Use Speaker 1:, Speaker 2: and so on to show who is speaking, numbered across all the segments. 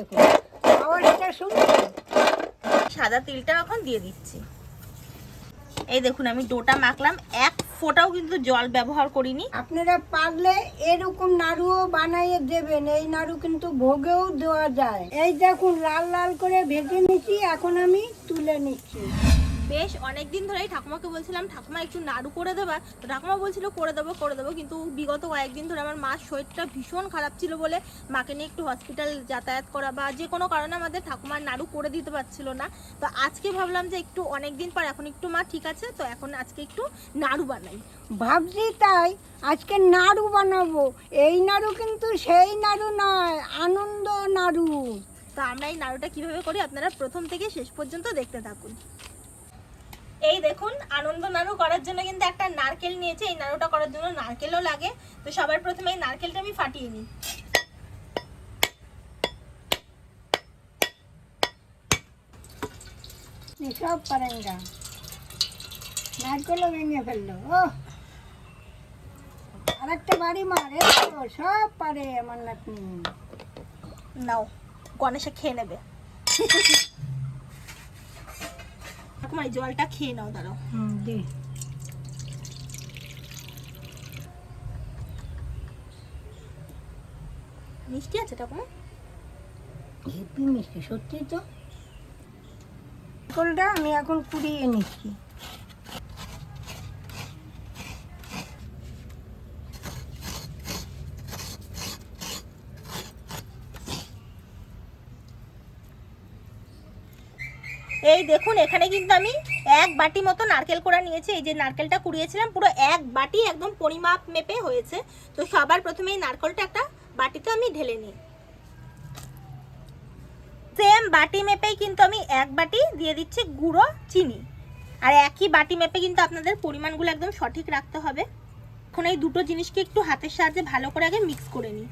Speaker 1: দেখুন আওয়াজটা শুনছেন।
Speaker 2: সাদা তিলটা এখন দিয়ে দিচ্ছি। এই দেখুন আমি ডোটা মাখলাম, এক ফোঁটাও কিন্তু জল ব্যবহার করিনি।
Speaker 1: আপনারা পারলে এরকম নাড়ুও বানিয়ে দেবেন, এই নাড়ু কিন্তু ভোগেও দেওয়া যায়। এই দেখুন লাল লাল করে ভেজে নিচ্ছি, এখন আমি তুলে নিচ্ছি।
Speaker 2: বেশ অনেকদিন ধরেই ঠাকুমাকে বলছিলাম ঠাকুমা একটু নাড়ু করে দেবা, তো ঠাকুমা বলছিল করে দেবো, কিন্তু বিগত কয়েকদিন ধরে আমার মার শরীরটা ভীষণ খারাপ ছিল বলে মাকে নিয়ে একটু হসপিটাল যাতায়াত করা বা যে কোনো কারণে আমাদের ঠাকুমার নাড়ু করে দিতে পারছিল না। তো আজকে ভাবলাম যে একটু অনেকদিন পর এখন একটু মা ঠিক আছে, তো এখন আজকে একটু নাড়ু বানাই
Speaker 1: ভাবছি, তাই আজকে নাড়ু বানাবো। এই নাড়ু কিন্তু সেই নাড়ু নয়, আনন্দ নাড়ু।
Speaker 2: তো আমরা এই নাড়ুটা কিভাবে করি আপনারা প্রথম থেকে শেষ পর্যন্ত দেখতে থাকুন। এই দেখুন আনন্দ নাড়ু করার জন্য কিন্তু একটা নারকেল নিয়েছে, এই নাড়ুটা করার জন্য নারকেলও লাগে। তো সবার প্রথমে এই নারকেলটা আমি ফাটিয়ে নিই।
Speaker 1: সব পারেন গা, নারকেলও ভেঙে ফেললো। ও আরেকটা বাড়ি মারে, সব পারে আমার নাতনি।
Speaker 2: নাও গণেশে খেয়ে নেবে। ঠাকুমা এই জলটা খেয়ে নাও, দাঁড়াও।
Speaker 1: দি
Speaker 2: মিষ্টি আছে ঠাকুমা?
Speaker 1: হেপি মিষ্টি, সত্যি তো। নারকেলটা আমি এখন কুড়িয়ে নিচ্ছি।
Speaker 2: এই দেখুন এখানে কিন্তু আমি এক বাটি মতো নারকেল কোড়া নিয়েছি। এই যে নারকেলটা কুড়িয়েছিলাম পুরো এক বাটি একদম পরিমাপ মেপে হয়েছে। তো সবার প্রথমে এই নারকেলটা একটা বাটিতে আমি ঢেলে নিই। সেম বাটি মেপেই কিন্তু আমি এক বাটি দিয়ে দিচ্ছি গুঁড়ো চিনি, আর একই বাটি মেপে কিন্তু আপনাদের পরিমাণগুলো একদম সঠিক রাখতে হবে। এখন এই দুটো জিনিসকে একটু হাতের সাহায্যে ভালো করে আগে মিক্স করে নিই।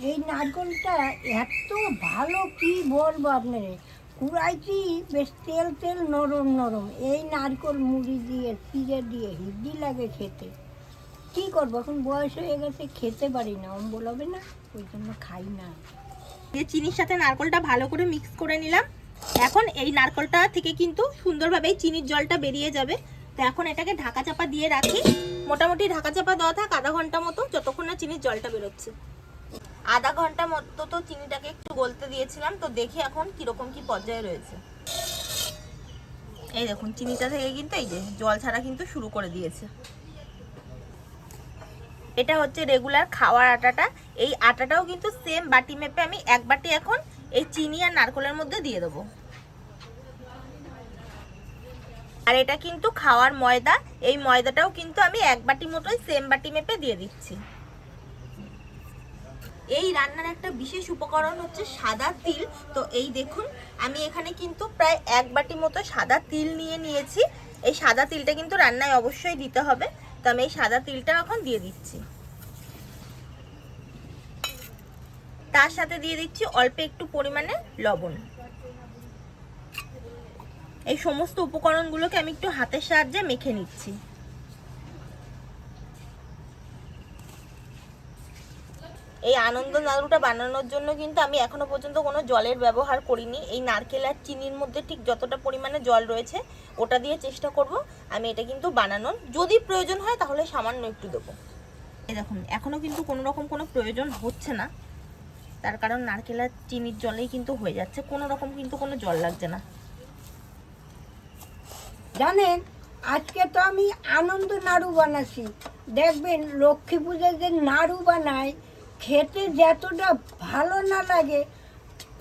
Speaker 1: এই নারকেলটা এত ভালো, কি বলবো আপনারে, কুড়াইছি বেশ তেল তেল নরম নরম। এই নারকেল মুড়ি দিয়ে চিড়ে দিয়ে হেভি লাগে খেতে। কি করবো, এখন বয়স হয়ে গেছে, খেতে পারি না, অম্বল হবে না, ওই জন্য খাই না।
Speaker 2: দিয়ে চিনির সাথে নারকেলটা ভালো করে মিক্স করে নিলাম। এখন এই নারকেলটা থেকে কিন্তু সুন্দরভাবে চিনির জলটা বেরিয়ে যাবে। তো এখন এটাকে ঢাকা চাপা দিয়ে রাখি। মোটামুটি ঢাকা চাপা দেওয়া থাক আধা ঘন্টা মতো, যতক্ষণ না চিনির জলটা বেরোচ্ছে। আধা ঘন্টা মতো তো চিনিটাকে একটু গলতে দিয়েছিলাম, তো দেখি এখন কিরকম কি পর্যায়ে রয়েছে। এই দেখুন চিনিটা থেকে কিন্তু এই যে জল ছাড়া কিন্তু শুরু করে দিয়েছে। এটা হচ্ছে রেগুলার খাওয়ার আটাটা। এই আটাটাও কিন্তু সেম বাটি মেপে আমি এক বাটি এখন এই চিনি আর নারকেলের মধ্যে দিয়ে দেবো। আর এটা কিন্তু খাওয়ার ময়দা, এই ময়দাটাও কিন্তু আমি এক বাটি মতোই সেম বাটি মেপে দিয়ে দিচ্ছি। এই রান্নার একটা বিশেষ উপকরণ হচ্ছে সাদা তিল। তো এই দেখুন আমি এখানে কিন্তু প্রায় এক বাটি মতো সাদা তিল নিয়ে নিয়েছি। এই সাদা তিলটা কিন্তু রান্নায় অবশ্যই দিতে হবে। তো আমি এই সাদা তিলটা এখন দিয়ে দিচ্ছি। তার সাথে দিয়ে দিচ্ছি অল্প একটু পরিমাণে লবণ। এই সমস্ত উপকরণগুলোকে আমি একটু হাতের সাহায্যে মেখে নিচ্ছি। এই আনন্দ নাড়ুটা বানানোর জন্য কিন্তু আমি এখনো পর্যন্ত কোনো জলের ব্যবহার করিনি। এই নারকেল আর চিনির মধ্যে ঠিক যতটা পরিমাণে জল রয়েছে ওটা দিয়ে চেষ্টা করব আমি এটা কিন্তু বানানোর। যদি প্রয়োজন হয় তাহলে সামান্য একটু দেবো। এই দেখুন এখনো কিন্তু কোনো রকম কোনো প্রয়োজন হচ্ছে না, তার কারণ নারকেল আর চিনির জলেই কিন্তু হয়ে যাচ্ছে, কোনো রকম কিন্তু কোনো জল লাগছে না।
Speaker 1: জানেন, আজকে তো আমি আনন্দ নাড়ু বানাচ্ছি। দেখবেন লক্ষ্মী পূজায় যে নাড়ু বানায়, খেতে যতটা ভালো না লাগে,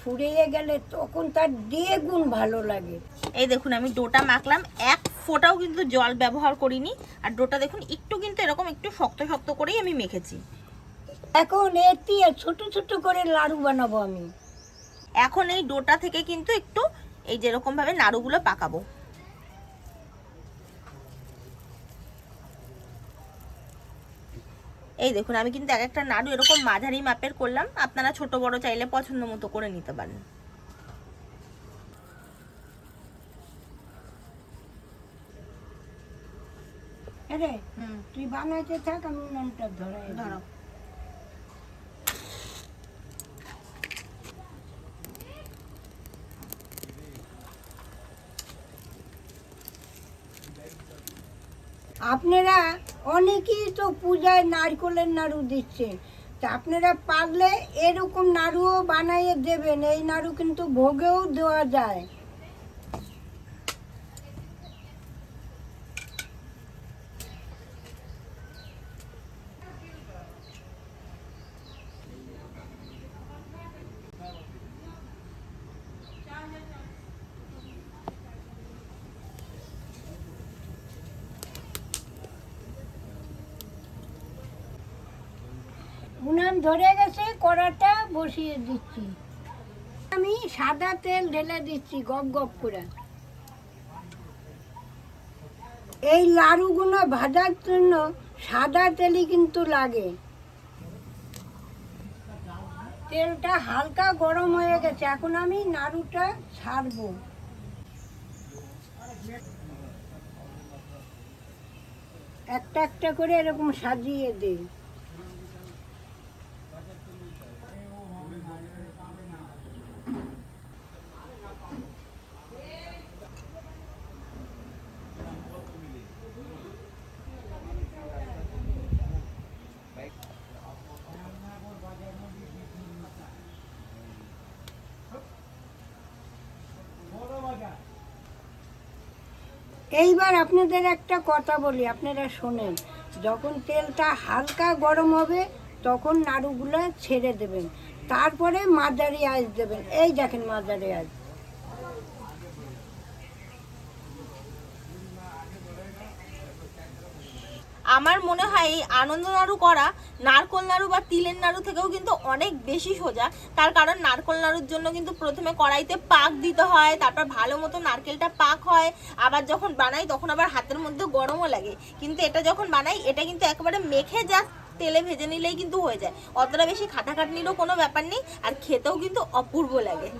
Speaker 1: ফুরিয়ে গেলে তখন তার দ্বিগুণ ভালো লাগে।
Speaker 2: এই দেখুন আমি ডোটা মাখলাম, এক ফোঁটাও কিন্তু জল ব্যবহার করিনি। আর ডোটা দেখুন একটু কিন্তু এরকম একটু শক্ত শক্ত করেই আমি মেখেছি।
Speaker 1: এখন এটি ছোট ছোট করে লাড়ু বানাবো আমি।
Speaker 2: এখন এই ডোটা থেকে কিন্তু একটু এই যেরকম ভাবে নাড়ুগুলো পাকাবো। এই দেখুন আমি কিন্তু এক একটা নাড়ু এরকম মাঝারি মাপের করলাম, আপনারা ছোট বড় চাইলে পছন্দ মতো করে নিতে পারেন।
Speaker 1: আরে তুই বানাইতে থাক, আমি নামটা ধরাই
Speaker 2: ধরো।
Speaker 1: আপনারা অনেকেই তো পূজায় নারকেলের নাড়ু দিচ্ছে, তা আপনারা পারলে এরকম নাড়ুও বানাইয়ে দেবেন। এই নাড়ু কিন্তু ভোগেও দেওয়া যায়। উনান ধরে গেছে, কড়াটা বসিয়ে দিচ্ছি। আমি সাদা তেল ঢেলে দিচ্ছি গপ গপ করে। এই লাড়ুগুলো ভাজার জন্য সাদা তেলই কিন্তু লাগে। তেলটা হালকা গরম হয়ে গেছে, এখন আমি নাড়ুটা ছাড়বো। একটা একটা করে এরকম সাজিয়ে দিই। এইবার আপনাদের একটা কথা বলি, আপনারা শোনেন। যখন তেলটা হালকা গরম হবে তখন নাড়ুগুলো ছেড়ে দেবেন, তারপরে মাঝারি আঁচ দেবেন। এই দেখেন মাঝারি আঁচ।
Speaker 2: আমার মনে হয় এই আনন্দ নাড়ু করা নারকোল নাড়ু বা তিলের নাড়ু থেকেও কিন্তু অনেক বেশি সোজা। তার কারণ নারকোল নাড়ুর জন্য কিন্তু প্রথমে কড়াইতে পাক দিতে হয়, তারপর ভালো মতো নারকেলটা পাক হয়, আবার যখন বানাই তখন আবার হাতের মধ্যে গরমও লাগে। কিন্তু এটা যখন বানাই এটা কিন্তু একেবারে মেখে জাস্ট তেলে ভেজে নিলেই কিন্তু হয়ে যায়। অতটা বেশি খাটাখাটনিরও কোনো ব্যাপার নেই, আর খেতেও কিন্তু অপূর্ব লাগে।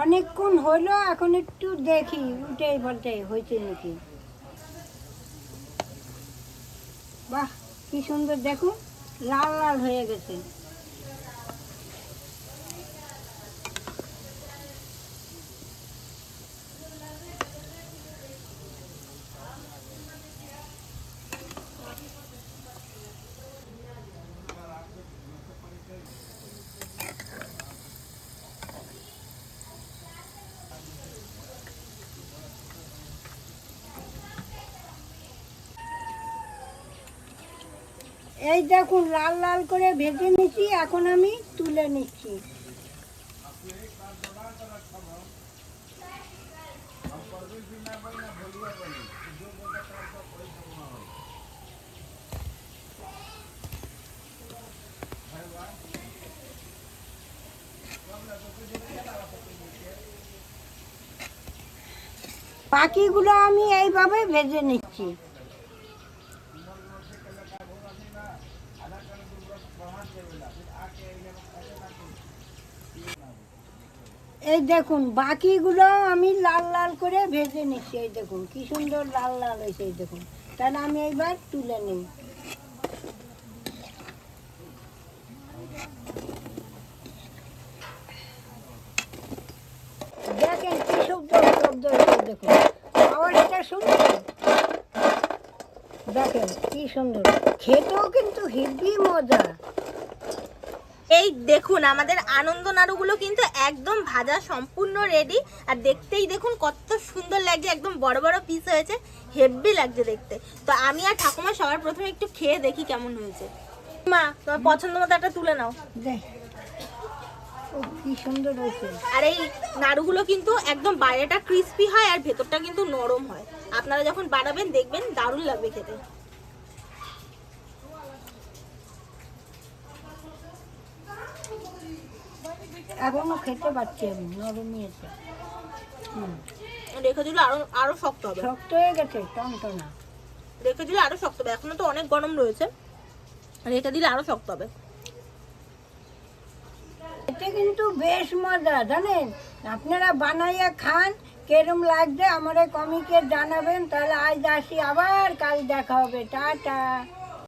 Speaker 1: অনেকক্ষণ হলো, এখন একটু দেখি উল্টে পাল্টে হয়েছে নাকি। বাহ, কি সুন্দর, দেখুন লাল লাল হয়ে গেছে। এই দেখুন লাল লাল করে ভেজে নিচ্ছি, এখন আমি তুলে নিচ্ছি। বাকিগুলো আমি এইভাবে ভেজে নিচ্ছি। এই দেখুন বাকিগুলো আমি লাল লাল করে ভেজে নিচ্ছি। এই দেখুন কি সুন্দর লাল লাল হয়েছে। এই দেখুন, তাহলে আমি এইবার তুলে নিই। দেখেন কি শব্দ শব্দ হয়েছে, দেখুন আওয়াজটা শুনছেন? দেখেন কি সুন্দর, খেতেও কিন্তু হেভি মজা।
Speaker 2: এই দেখুন আমাদের আনন্দ নাড়ুগুলো কিন্তু একদম ভাজা সম্পূর্ণ রেডি। আর দেখতেই দেখুন কত সুন্দর লাগছে, একদম বড় বড় পিস হয়েছে, হেভি লাগছে দেখতে। তো আমি আর ঠাকুমা সবার প্রথমে একটু খেয়ে দেখি কেমন হয়েছে। মা, তোমার পছন্দ মতো একটা তুলে নাও।
Speaker 1: দেখ, ও কি সুন্দর হয়েছে।
Speaker 2: আর এই নাড়ুগুলো কিন্তু একদম বাইরেটা ক্রিস্পি হয় আর ভেতরটা কিন্তু নরম হয়। আপনারা যখন বানাবেন দেখবেন দারুণ লাগবে খেতে।
Speaker 1: এখনো খেতে পাচ্ছি আমি, নরমই আছে।
Speaker 2: রেখে দিলে আরো আরো শক্ত হবে।
Speaker 1: শক্ত হয়ে গেছে, টনটনা।
Speaker 2: রেখে দিলে আরো শক্ত হবে, এখনো তো অনেক গরম রয়েছে, রেখে দিলে আরো শক্ত হবে।
Speaker 1: এটা কিন্তু বেশ মজা, জানেন? আপনারা বানাইয়া খান, কেরম লাগছে আমারে কমিকে জানাবেন। তাহলে আজ আসি, আবার কাল দেখা হবে। টাটা।